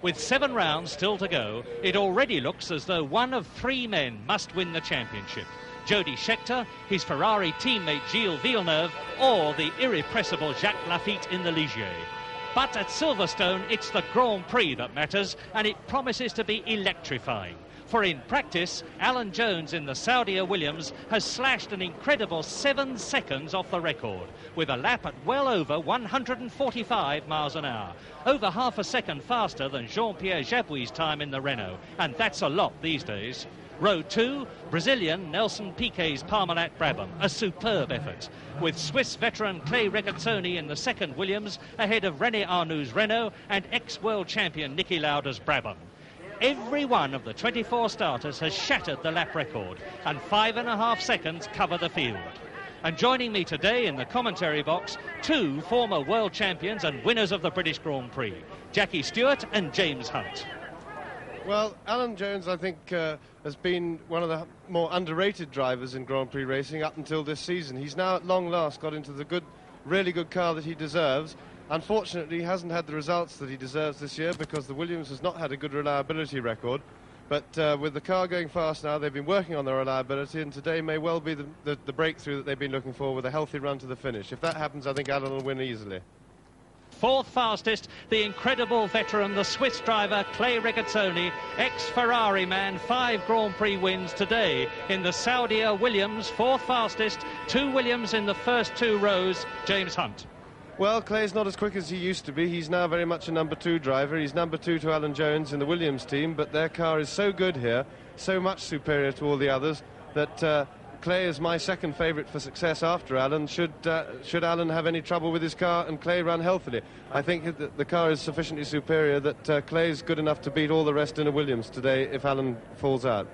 With 7 rounds still to go, it already looks as though one of 3 men must win the championship. Jody Scheckter, his Ferrari teammate Gilles Villeneuve, or the irrepressible Jacques Laffite in the Ligier. But at Silverstone, it's the Grand Prix that matters, and it promises to be electrifying. For in practice, Alan Jones in the Saudia Williams has slashed an incredible 7 seconds off the record, with a lap at well over 145 miles an hour. Over half a second faster than Jean-Pierre Jabouille's time in the Renault, and that's a lot these days. Row 2, Brazilian Nelson Piquet's Parmalat Brabham, a superb effort, with Swiss veteran Clay Regazzoni in the second Williams, ahead of René Arnoux' Renault and ex-world champion Niki Lauda's Brabham. Every one of the 24 starters has shattered the lap record, and 5.5 seconds cover the field. And joining me today in the commentary box, 2 former world champions and winners of the British Grand Prix, Jackie Stewart and James Hunt. Well, Alan Jones, I think, has been one of the more underrated drivers in Grand Prix racing up until this season. He's now at long last got into the really good car that he deserves. Unfortunately, he hasn't had the results that he deserves this year because the Williams has not had a good reliability record. But with the car going fast now, they've been working on their reliability, and today may well be the breakthrough that they've been looking for with a healthy run to the finish. If that happens, I think Alan will win easily. 4th fastest, the incredible veteran, the Swiss driver Clay Regazzoni, ex-Ferrari man, 5 Grand Prix wins today in the Saudia Williams. 4th fastest, 2 Williams in the first 2 rows. James Hunt. Well, Clay's not as quick as he used to be. He's now very much a number 2 driver. He's number 2 to Alan Jones in the Williams team, but their car is so good here, so much superior to all the others, that Clay is my second favourite for success after Alan. Should Alan have any trouble with his car and Clay run healthily, I think that the car is sufficiently superior that Clay's good enough to beat all the rest in a Williams today if Alan falls out.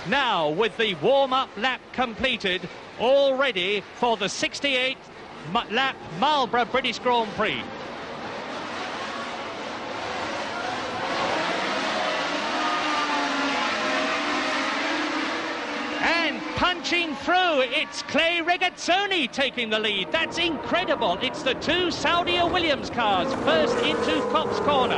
Now, with the warm-up lap completed, all ready for the 68th lap Marlborough British Grand Prix. Punching through, it's Clay Regazzoni taking the lead. That's incredible. It's the 2 Saudia Williams cars first into Copse Corner.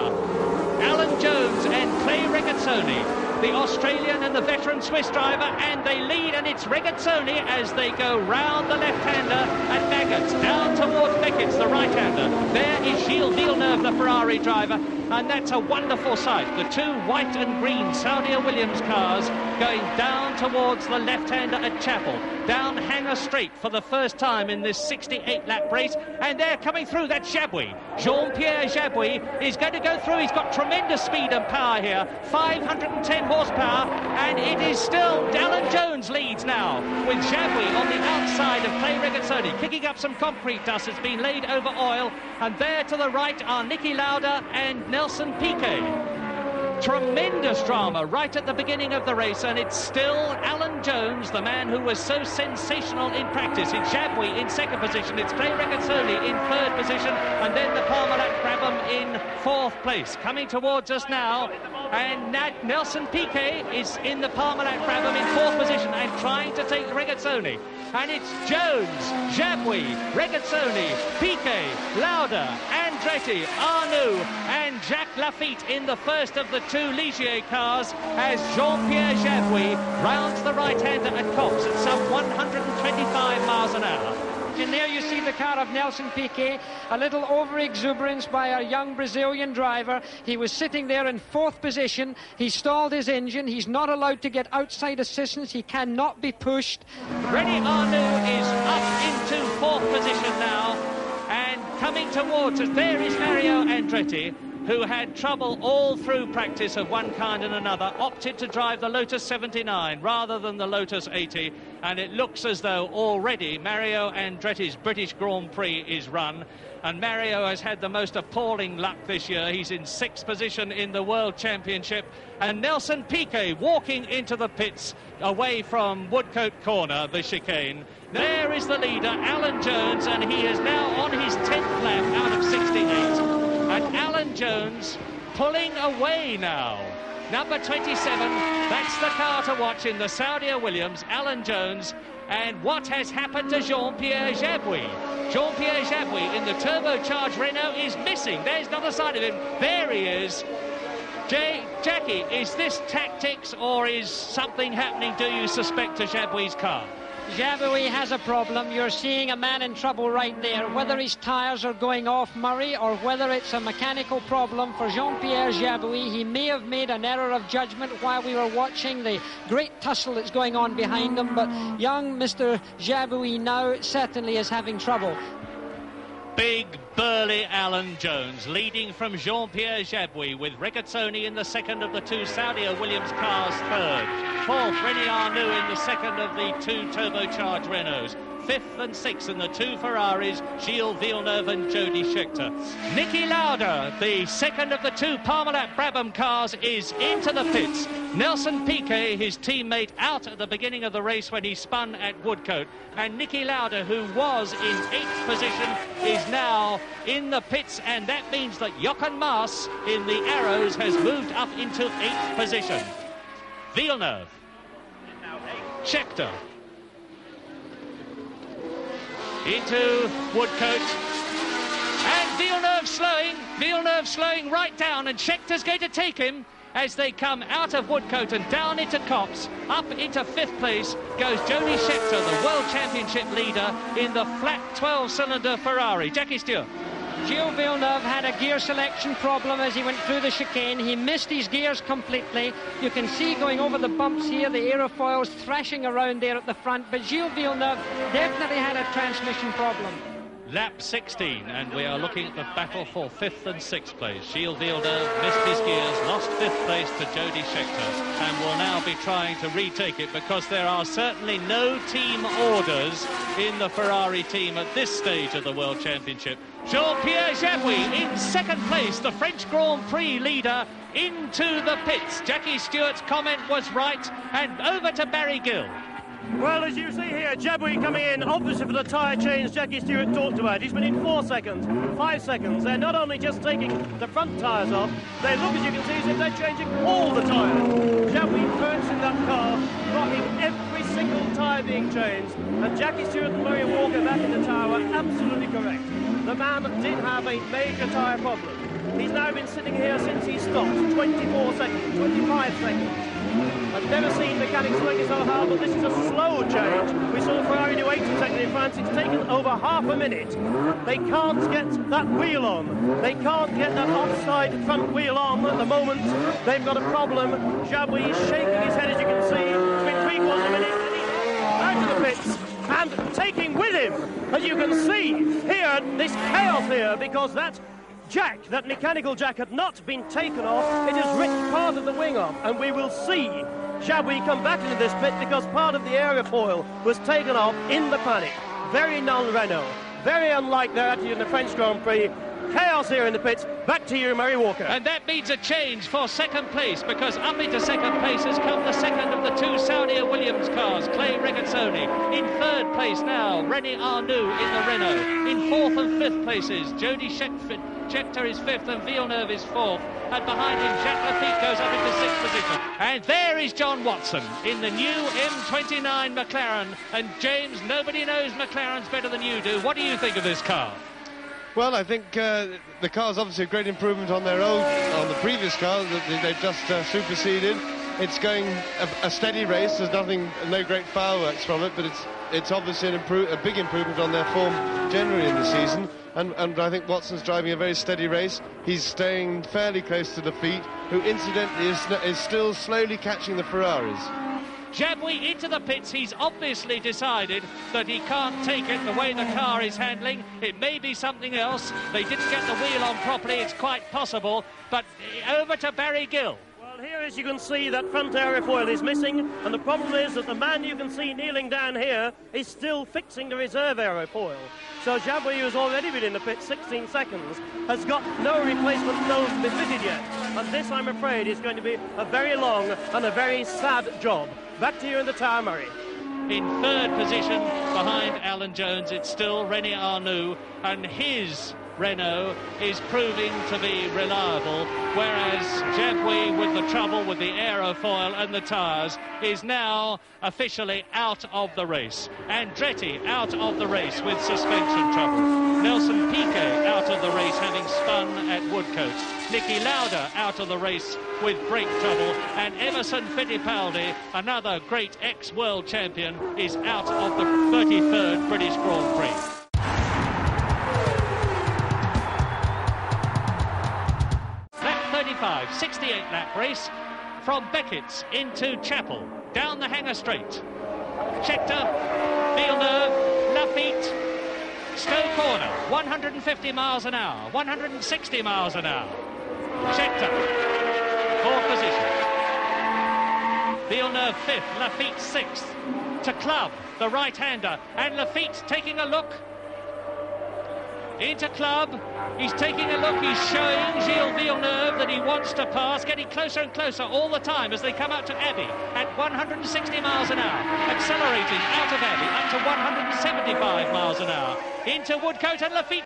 Alan Jones and Clay Regazzoni, the Australian and the veteran Swiss driver, and they lead, and it's Regazzoni as they go round the left-hander at Baggett's, down towards Beckett's, the right-hander. There is Gilles Villeneuve, the Ferrari driver, and that's a wonderful sight. The 2 white and green Saudia Williams cars going down towards the left-hander at Chapel, down Hanger Straight for the first time in this 68-lap race, and they're coming through. That's Jabouille. Jean-Pierre Jabouille is going to go through. He's got tremendous speed and power here, 510 horsepower, and it is still Alan Jones leads now, with Jabouille on the outside of Clay Regazzoni, kicking up some concrete dust that's been laid over oil, and there to the right are Niki Lauda and Nelson Piquet. Tremendous drama right at the beginning of the race, and it's still Alan Jones, the man who was so sensational in practice. It's Jabouille in second position, it's Clay Regazzoni in third position, and then the Parmalat Brabham in 4th place. Coming towards us now, and Nelson Piquet is in the Parmalat Brabham in 4th position and trying to take Regazzoni. And it's Jones, Jabouille, Regazzoni, Piquet, Lauda, Andretti, Arnoux and Jacques Laffite in the first of the 2 Ligier cars as Jean-Pierre Jabouille rounds the right-hander at Copse at some 125 miles an hour. And there you see the car of Nelson Piquet, a little over-exuberance by a young Brazilian driver. He was sitting there in 4th position. He stalled his engine. He's not allowed to get outside assistance. He cannot be pushed. René Arnoux is up into 4th position now, and coming towards us, there is Mario Andretti, who had trouble all through practice of one kind and another, opted to drive the Lotus 79 rather than the Lotus 80, and it looks as though already Mario Andretti's British Grand Prix is run, and Mario has had the most appalling luck this year. He's in 6th position in the World Championship, and Nelson Piquet walking into the pits away from Woodcote Corner, the chicane. There is the leader, Alan Jones, and he is now on his 10th lap out of 68. And Alan Jones pulling away now. Number 27, that's the car to watch in the Saudia Williams, Alan Jones. And what has happened to Jean-Pierre Jabouille? Jean-Pierre Jabouille in the turbocharged Renault is missing. There's not a sign of him. There he is. Jackie, is this tactics or is something happening, do you suspect, to Jabouille's car? Jabouille has a problem. You're seeing a man in trouble right there. Whether his tyres are going off, Murray, or whether it's a mechanical problem for Jean-Pierre Jabouille, he may have made an error of judgment while we were watching the great tussle that's going on behind him. But young Mr. Jabouille now certainly is having trouble. Big, burly Alan Jones leading from Jean-Pierre Jabouille, with Regazzoni in the second of the two Saudia Williams cars third. Fourth, René Arnoux in the second of the two turbocharged Renaults. Fifth and sixth in the two Ferraris, Gilles Villeneuve and Jody Scheckter. Niki Lauda, the second of the two Parmalat Brabham cars, is into the pits. Nelson Piquet, his teammate, out at the beginning of the race when he spun at Woodcote. And Niki Lauda, who was in 8th position, is now in the pits, and that means that Jochen Maas in the Arrows has moved up into 8th position. Villeneuve, Scheckter, into Woodcote, and Villeneuve slowing right down, and Scheckter's going to take him as they come out of Woodcote and down into Copse. Up into 5th place goes Jody Scheckter, the World Championship leader in the flat 12-cylinder Ferrari. Jackie Stewart. Gilles Villeneuve had a gear selection problem as he went through the chicane. He missed his gears completely. You can see going over the bumps here, the aerofoils thrashing around there at the front. But Gilles Villeneuve definitely had a transmission problem. Lap 16, and we are looking at the battle for 5th and 6th place. Gilles Villeneuve missed his gears, lost 5th place to Jody Scheckter, and will now be trying to retake it, because there are certainly no team orders in the Ferrari team at this stage of the World Championship. Jean-Pierre Jabouille in 2nd place, the French Grand Prix leader, into the pits. Jackie Stewart's comment was right, and over to Barry Gill. Well, as you see here, Jabouille coming in, obviously for the tyre change Jackie Stewart talked about. He's been in 4 seconds, 5 seconds. They're not only just taking the front tyres off, they look, as you can see, as if they're changing all the tyres. Jabouille perched in that car, rocking every single tyre being changed. And Jackie Stewart and Murray Walker back in the tyre were absolutely correct. The man did have a major tyre problem. He's now been sitting here since he stopped, 24 seconds, 25 seconds. I've never seen mechanics working so hard, but this is a slow change. We saw Ferrari do 80 seconds in France. It's taken over half a minute. They can't get that wheel on. They can't get that offside front wheel on at the moment. They've got a problem. Jabouille is shaking his head, as you can see. It's been 3/4 minute, and he's out of the pits. And taking with him, as you can see here, this chaos here, because that jack, that mechanical jack, had not been taken off. It has ripped part of the wing off, and we will see Jabouille come back into this pit because part of the aerofoil was taken off in the panic. Very non-Renault, very unlike their attitude in the French Grand Prix. Chaos here in the pits. Back to you, Murray Walker. And that means a change for 2nd place, because up into 2nd place has come the second of the two Saudia Williams cars, Clay Regazzoni. In 3rd place now, René Arnoux in the Renault. In 4th and 5th places, Jody Scheckter is 5th and Villeneuve is 4th. And behind him, Jacques Lafitte goes up into 6th position. And there is John Watson in the new M29 McLaren. And James, nobody knows McLaren's better than you do. What do you think of this car? Well, I think the car's obviously a great improvement on the previous car that they've just superseded. It's going a steady race. There's no great fireworks from it, but it's obviously a big improvement on their form generally in the season. And I think Watson's driving a very steady race. He's staying fairly close to Lafitte, who incidentally is still slowly catching the Ferraris. Jabouille into the pits. He's obviously decided that he can't take it the way the car is handling. It may be something else. They didn't get the wheel on properly. It's quite possible. But over to Barry Gill. Well, here, as you can see, that front aerofoil is missing. And the problem is that the man you can see kneeling down here is still fixing the reserve aerofoil. So Jabouille, who's already been in the pit 16 seconds, has got no replacement nose to be fitted yet. And this, I'm afraid, is going to be a very long and a very sad job. Back to you in the tower, Murray. In 3rd position, behind Alan Jones, it's still René Arnoux, and his Renault is proving to be reliable, whereas Jabouille, with the trouble with the aerofoil and the tyres, is now officially out of the race. Andretti out of the race with suspension trouble. Nelson Piquet out of the race, having spun at Woodcote. Niki Lauda out of the race with brake trouble. And Emerson Fittipaldi, another great ex-world champion, is out of the 33rd British Grand Prix. 68 lap race from Beckett's into Chapel, down the Hanger Straight. Scheckter, Villeneuve, Lafitte, Stowe Corner, 150 miles an hour, 160 miles an hour. Scheckter, fourth position. Villeneuve fifth, Lafitte sixth. To Club, the right-hander, and Lafitte taking a look. Into Club, he's taking a look, he's showing Gilles Villeneuve that he wants to pass, getting closer and closer all the time as they come out to Abbey at 160 miles an hour, accelerating out of Abbey up to 175 miles an hour. Into Woodcote, and Lafitte